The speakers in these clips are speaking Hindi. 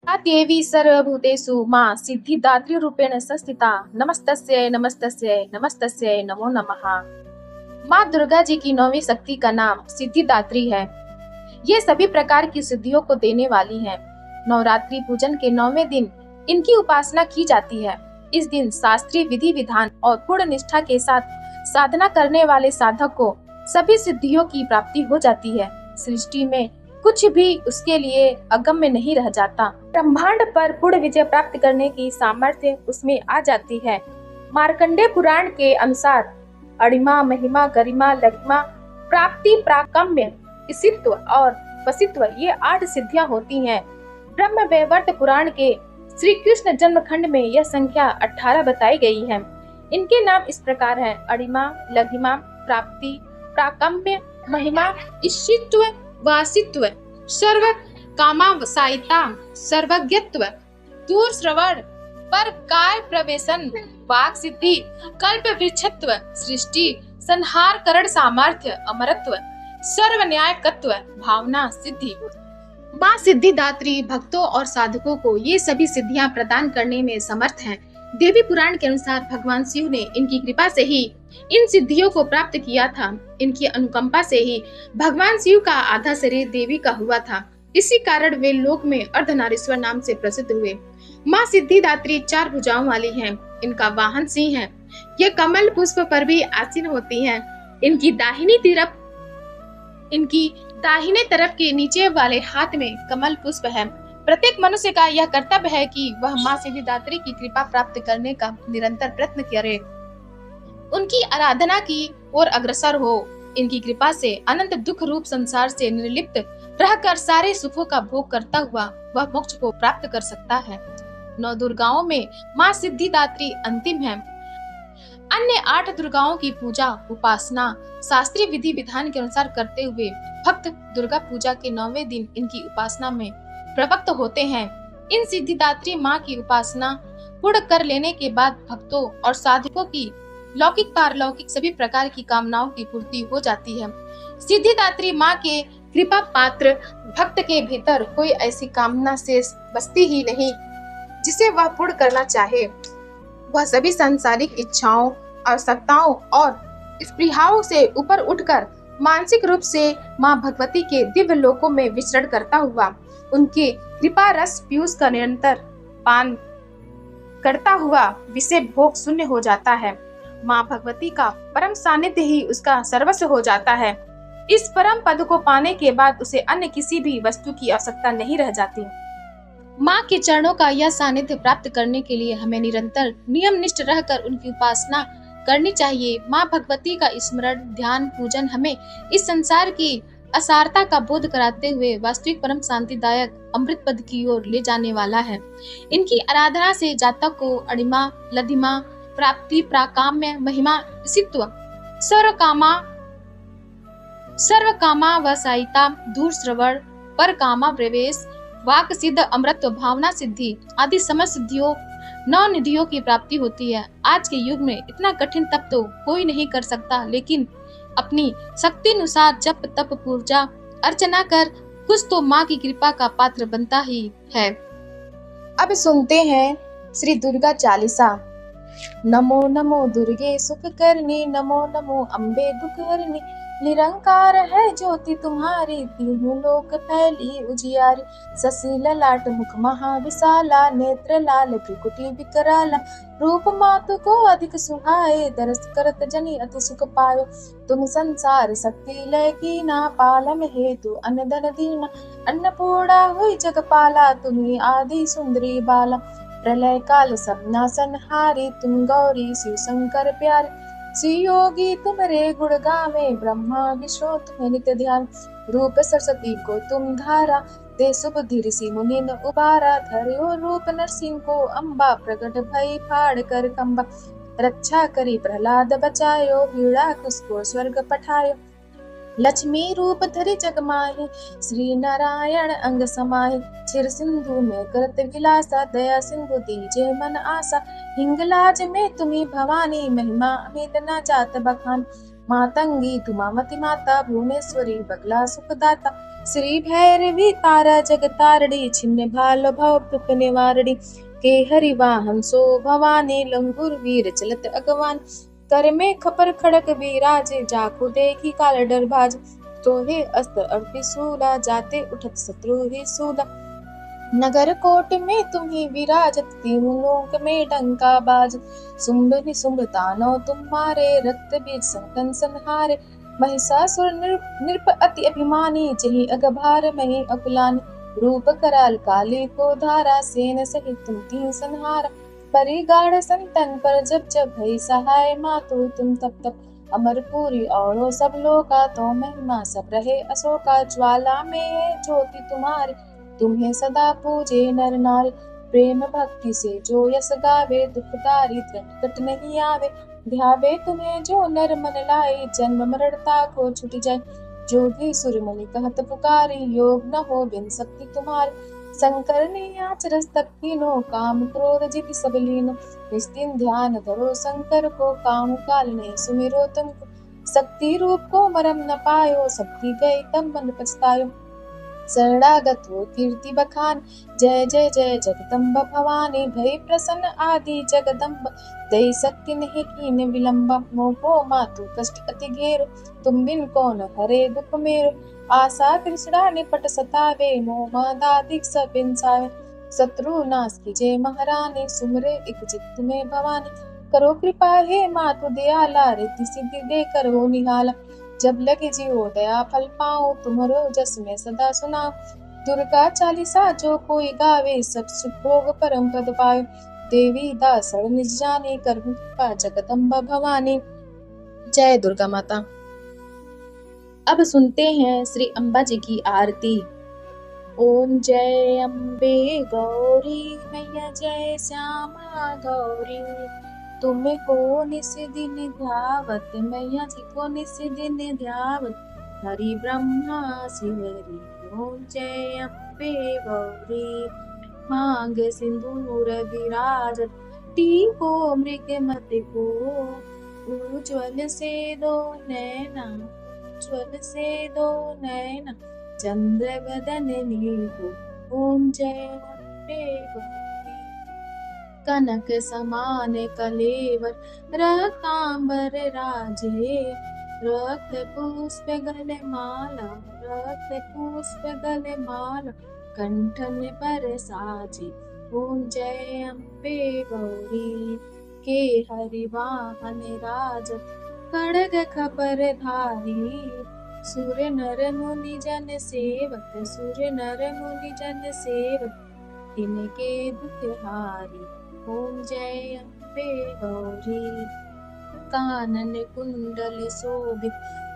या देवी सर्वभूतेषु मां सिद्धिदात्री रूपेण संस्थिता नमस्तस्यै नमस्तस्यै नमस्तस्यै नमो नमः। माँ दुर्गा जी की नौवीं शक्ति का नाम सिद्धिदात्री है। ये सभी प्रकार की सिद्धियों को देने वाली है। नवरात्रि पूजन के 9वें दिन इनकी उपासना की जाती है। इस दिन शास्त्रीय विधि विधान और पूर्ण निष्ठा के साथ साधना करने वाले साधक को सभी सिद्धियों की प्राप्ति हो जाती है। सृष्टि में कुछ भी उसके लिए अगम्य नहीं रह जाता। ब्रह्मांड पर पूर्ण विजय प्राप्त करने की सामर्थ्य उसमें आ जाती है। मार्कंडेय पुराण के अनुसार अणिमा, महिमा, गरिमा, लघिमा, प्राप्ति, प्राकम्य, इसित्व और वसित्व ये 8 सिद्धियां होती हैं। ब्रह्म वैवर्त पुराण के श्री कृष्ण जन्म खंड में यह संख्या 18 बताई गई है। इनके नाम इस प्रकार हैं: अणिमा, लघिमा, प्राप्ति, प्राकम्य, महिमा, इसित्व, वासित्व, सर्व कामावसायिता, सर्वज्ञत्व, दूर श्रवण, पर काय प्रवेशन, वाक सिद्धि, कल्प वृक्षत्व, सृष्टि संहार करण सामर्थ्य, अमरत्व, सर्व न्यायकत्व, भावना सिद्धि। माँ सिद्धिदात्री भक्तों और साधकों को ये सभी सिद्धियां प्रदान करने में समर्थ हैं। देवी पुराण के अनुसार भगवान शिव ने इनकी कृपा से ही इन सिद्धियों को प्राप्त किया था। इनकी अनुकंपा से ही भगवान शिव का आधा शरीर देवी का हुआ था। इसी कारण वे लोक में अर्धनारीश्वर नाम से प्रसिद्ध हुए। माँ सिद्धिदात्री 4 भुजाओं वाली हैं। इनका वाहन सिंह है। ये कमल पुष्प पर भी आसीन होती हैं। इनकी दाहिने तरफ के नीचे वाले हाथ में कमल पुष्प है। प्रत्येक मनुष्य का यह कर्तव्य है कि वह माँ सिद्धिदात्री की कृपा प्राप्त करने का निरंतर प्रयत्न करे, उनकी आराधना की ओर अग्रसर हो। इनकी कृपा से अनंत दुख रूप संसार से निर्लिप्त रहकर सारे सुखों का भोग करता हुआ वह मोक्ष को प्राप्त कर सकता है। 9 दुर्गाओं में माँ सिद्धिदात्री अंतिम है। अन्य 8 दुर्गाओं की पूजा उपासना शास्त्रीय विधि विधान के अनुसार करते हुए भक्त दुर्गा पूजा के 9वें दिन इनकी उपासना में प्रवृत्त होते हैं। इन सिद्धिदात्री माँ की उपासना पूर्ण कर लेने के बाद भक्तों और साधकों की लौकिक पारलौकिक सभी प्रकार की कामनाओं की पूर्ति हो जाती है। सिद्धिदात्री माँ के कृपा पात्र भक्त के भीतर कोई ऐसी कामना शेष बचती ही नहीं जिसे वह पूर्ण करना चाहे। वह सभी सांसारिक इच्छाओं, आवश्यकताओं और स्पृहाओं से ऊपर उठकर मानसिक रूप से माँ भगवती के दिव्य लोकों में विचरण करता हुआ उनके कृपा रस पीयूष का निरंतर पान करता हुआ विषय भोग शून्य हो जाता है। माँ भगवती का परम सानिध्य ही उसका सर्वस्व हो जाता है। इस परम पद को पाने के बाद उसे अन्य किसी भी वस्तु की आवश्यकता नहीं रह जाती। माँ के चरणों का यह सानिध्य प्राप्त करने के लिए हमें निरंतर नियम निष्ठ रहकर उनकी उपासना करनी चाहिए। माँ भगवती का स्मरण, ध्यान, पूजन हमें इस संसार की असारता का बोध कराते हुए वास्तविक परम शांतिदायक अमृत पद की ओर ले जाने वाला है। इनकी आराधना से जातक को अणिमा, लघिमा, प्राप्ति, प्राकाम्य, महिमा, इसित्व, सर्व कामा वसायिता, दूर श्रवण, पर कामा प्रवेश, वाक सिद्ध, अमृत, भावना सिद्धि आदि समस्त सिद्धियों 9 निधियों की प्राप्ति होती है। आज के युग में इतना कठिन तप तो कोई नहीं कर सकता, लेकिन अपनी शक्ति अनुसार जप तप पूजा अर्चना कर कुछ तो माँ की कृपा का पात्र बनता ही है। अब सुनते हैं श्री दुर्गा चालीसा। नमो नमो दुर्गे सुख करनी, नमो नमो अम्बे दुख हरनी, निरंकार है ज्योति तुम्हारी, तीनों लोक फैली उजियारी, शशि ललाट मुख महाविशाला, नेत्र लाल त्रिकुटी विकराला, रूप मातु को अधिक सुहाए, दरस करत जनी अति सुख पायो, तुम संसार शक्ति लय की ना, पालन हेतु अन्न धन दीना, अन्नपूर्णा हुई जगपाला, तुम्ही आदि सुंदरी बाला, प्रलय काल सब नासनहारी, तुम गौरी शिव शंकर प्यारे, श्री योगी तुम्हारे गुण गावे, ब्रह्मा विष्णु तुम्हें नित्य ध्यान, रूप सरस्वती को तुम धारा, दे सुबुद्धि ऋषि मुनि न उबारा, धर्यो रूप नरसिंह को अम्बा, प्रकट भई फाड़ कर कंबा, रक्षा करी प्रहलाद बचायो, पीड़ा उसको स्वर्ग पठायो, लक्ष्मी रूप धरि जग माहि, श्री नारायण अंग समाहि, क्षीर सिंधु में करत विलासा, दया सिंधु दीजे मन आसा, हिंगलाज में तुम्ही भवानी, महिमा अमित न जात बखान, मातंगी तुमावती माता, भुवनेश्वरी बगला सुखदाता, श्री भैरवी तारा जगतारणी छिन्न भाल भव दुख निवारणी के हरि वाहन सो भवानी लंगुर वीर चलत अगवान कर में खपर खड़क विराजे जाको देखी काल डर भाज तोहे अस्त्र अर्पि सूला जाते उठत शत्रु ही सूला नगर कोट में तुम्ही विराजत तीनों लोक में डंका बाज सुम्भ निसुम्भ तानो तुम्हारे रक्त बीज संकन संहारे महिषासुर नृप अति अभिमानी जहि अगभार मही अकुलानी रूप कराल काली को धारा सेन सहित तुम तीन संहारा परिगाढ़ संतन पर जब जब भई सहाय मातु तुम तप तप अमरपुरी औरो सब लोका तो महिमा सब रहे अशोका ज्वाला में है ज्योति तुम्हारी तुम्हें सदा पूजे नर नारी प्रेम भक्ति से जो यस गावे दुख दारिद्र निकट नहीं आवे ध्यावे तुम्हें जो नर मन लाई जन्म मरणता को छुट जाए जो भी सुरमणि कहत पुकारी योग न हो बिन शक्ति तुम्हारी शंकर ने आचरस तक कीनो काम क्रोध जिति सब लीनो निस्तिन ध्यान धरो शंकर को काम काल ने सुमिरो तुमको शक्ति रूप को मरम न पायो शक्ति गई तम मन पछतायो शरणागत हो कीर्ति बखान जय जय जय जगदम्ब भवानी भई प्रसन्न आदि जगदम्ब दई शक्ति नहीं कीन विलंब मोहो मातु कष्ट अति घेर तुम बिन कौन हरे दुख मेरो आशा तृष्णा निपट सतावे मोह दादिक सब बिनसावे शत्रु नाश कीजे महारानी सुमरे एक चित्त में भवानी करो कृपा हे मातु दयाला रिद्धि सिद्धि दे कर हो निहाला जब लगे जीवो दया फल पाओ तुम्हारो जस में सदा सुनाओ दुर्गा चालीसा जो कोई गावे सब सुख भोग परम पद पाए देवी दासड़ निज जाने कर कृपा जगदम्बा भवानी। जय दुर्गा माता। अब सुनते हैं श्री अम्बा जी की आरती। ओम जय अम्बे गौरी मैया जय श्यामा गौरी तुमको निस दिन ध्यावत मैया जी को निस दिन ध्यावत हरि ब्रह्मा शिवरी ओम जय अम्बे गौरी मांग सिंदूर विराजत टीको मृग मत को उज्ज्वल से दो नैना उज्ज्वल से दो नैना चंद्र बदन नीको ओम जय अम्बे गौरी कनक समान कलेवर रक्तांबर राजे रक्त पुष्प गले माला रक्त पुष्प गले माला कंठन पर साजे ओम जय अम्बे गौरी के हरि वाहन राजत खड़ग खपर धारी सुर नर मुनि जन सेवक सुर नर मुनि जन सेवक इनके दुख हारी ओम जय अम्बे गौरी कानन कुंडल शोभित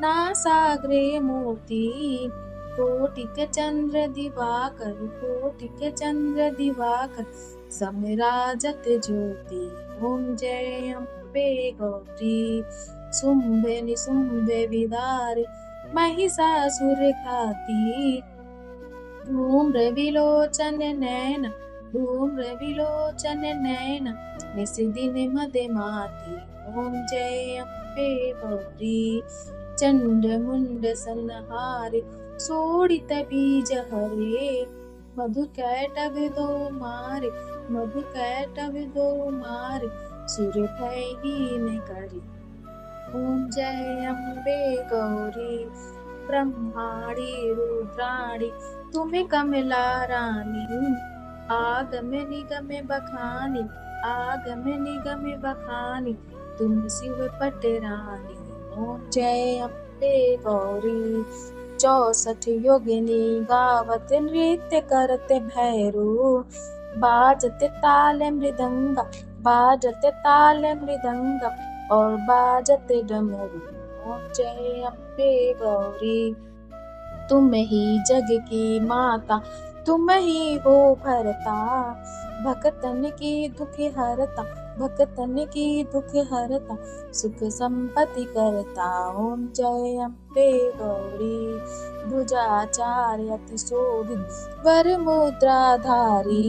नासाग्रे मोती कोटिक चंद्र दिवाकर कोटिक चंद्र दिवाकर समराजत ज्योति ओम जय अम्बे गौरी शुंभ निशुंभ विदार महिषासुर खाती धूम्र विलोचन नैन धूम्र विलोचन नैन निस दिन मदे माती ओम जय अम्बे गौरी चंड मुंड संहारे सोड़ित बीज हरे मधु कैटभ दो मारे मधु कैटभ दो मारे सुर भयहीन करी ओम जय अम्बे गौरी ब्रह्माणी रुद्राणी तुम्हें कमला रानी आगम निगम बखानी आगम निगम बखानी तुम शिव पट रानी ओम जय अम्बे गौरी 64 योगिनी गावत नृत्य करते भैरू बाजते ताल मृदंगा बाजते ताल मृदंगा और बाजते डमरू ओम जय अम्बे गौरी तुम ही जग की माता तुम ही हो भरता भक्तन की दुख हरता भक्तन की दुख हरता सुख संपत्ति करता ओम जय अम्बे गौरी भुजाचार्य अति शोभित वर मुद्राधारी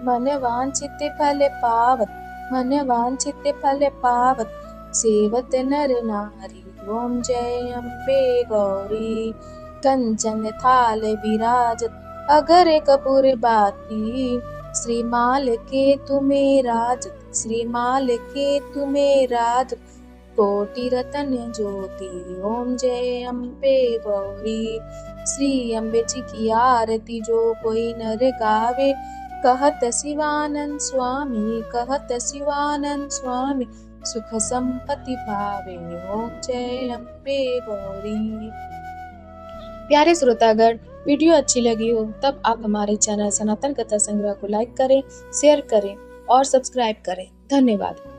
मन वांछित फल पावत मन वांछित फल पावत सेवत नर नारी ओम जय अम्बे गौरी कंचन थाल विराजत अगर कपूर बाती, श्रीमाल के तुम्हें राजत, श्रीमाल के तुम्हें राजत, कोटि रतन ज्योति, ओम जय अम्बे गौरी। श्री अम्बे जी की आरती जो कोई नर गावे, कहत शिवानंद स्वामी, कहत शिवानंद स्वामी, सुख संपत्ति पावे, ओम जय अम्बे गौरी। प्यारे श्रोतागण, वीडियो अच्छी लगी हो तब आप हमारे चैनल सनातन कथा संग्रह को लाइक करें, शेयर करें और सब्सक्राइब करें। धन्यवाद।